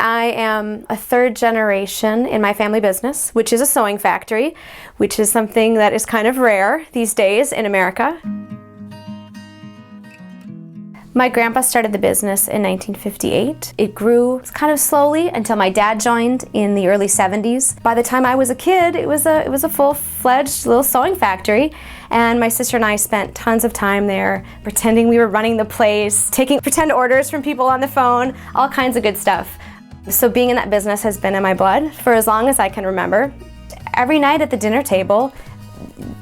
I am a third generation in my family business, which is a sewing factory, which is something that is kind of rare these days in America. My grandpa started the business in 1958. It grew kind of slowly until my dad joined in the early 70s. By the time I was a kid, it was a full-fledged little sewing factory, and my sister and I spent tons of time there pretending we were running the place, taking pretend orders from people on the phone, all kinds of good stuff. So being in that business has been in my blood for as long as I can remember. Every night at the dinner table,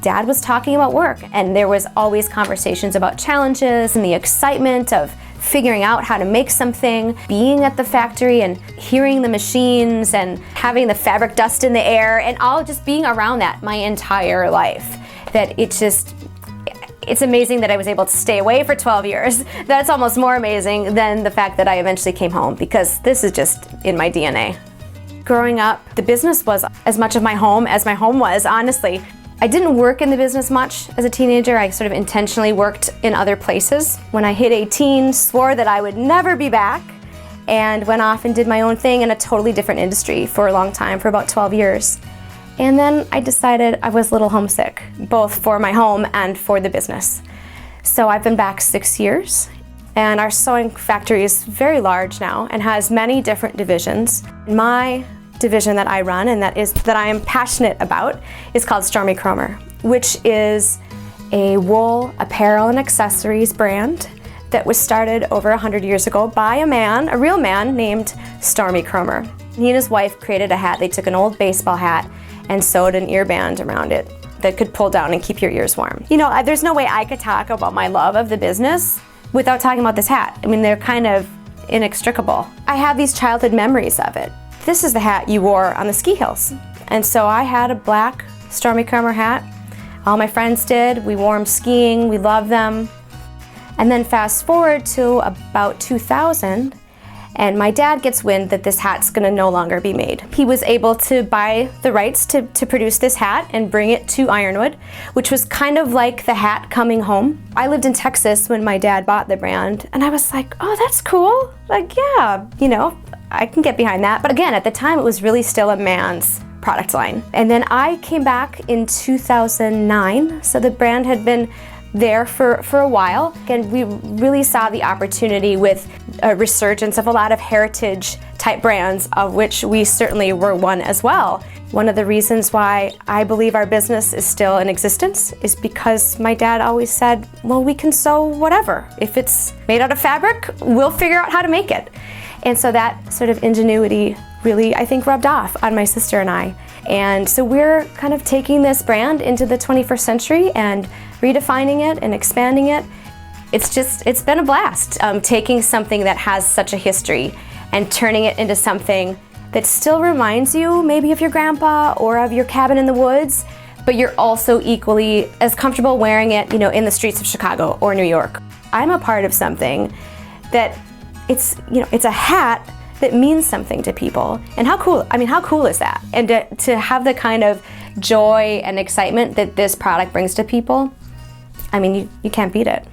Dad was talking about work, and there was always conversations about challenges and the excitement of figuring out how to make something, being at the factory and hearing the machines and having the fabric dust in the air, and all just being around that my entire life. That it's amazing that I was able to stay away for 12 years. That's almost more amazing than the fact that I eventually came home, because this is just in my DNA. Growing up, the business was as much of my home as my home was, honestly. I didn't work in the business much as a teenager. I sort of intentionally worked in other places. When I hit 18, swore that I would never be back, and went off and did my own thing in a totally different industry for a long time, for about 12 years. And then I decided I was a little homesick, both for my home and for the business. So I've been back 6 years, and our sewing factory is very large now and has many different divisions. My division that I run and that I am passionate about is called Stormy Kromer, which is a wool apparel and accessories brand that was started over 100 years ago by a real man named Stormy Kromer. He and his wife created a hat. They took an old baseball hat and sewed an ear band around it that could pull down and keep your ears warm. You know, there's no way I could talk about my love of the business without talking about this hat. I mean, they're kind of inextricable. I have these childhood memories of it. This is the hat you wore on the ski hills. And so I had a black Stormy Kromer hat. All my friends did. We wore them skiing. We loved them. And then fast forward to about 2000, and my dad gets wind that this hat's gonna no longer be made. He was able to buy the rights to produce this hat and bring it to Ironwood, which was kind of like the hat coming home. I lived in Texas when my dad bought the brand, and I was like, oh, that's cool. Like, yeah, you know, I can get behind that. But again, at the time, it was really still a man's product line. And then I came back in 2009, so the brand had been there for a while, and we really saw the opportunity with a resurgence of a lot of heritage type brands, of which we certainly were one as well. One of the reasons why I believe our business is still in existence is because my dad always said, well, we can sew whatever. If it's made out of fabric, we'll figure out how to make it. And so that sort of ingenuity really, I think, rubbed off on my sister and I. And so we're kind of taking this brand into the 21st century and redefining it and expanding it. It's been a blast, taking something that has such a history and turning it into something that still reminds you maybe of your grandpa or of your cabin in the woods, but you're also equally as comfortable wearing it, you know, in the streets of Chicago or New York. I'm a part of something that it's a hat that means something to people. And how cool is that? And to have the kind of joy and excitement that this product brings to people, I mean, you can't beat it.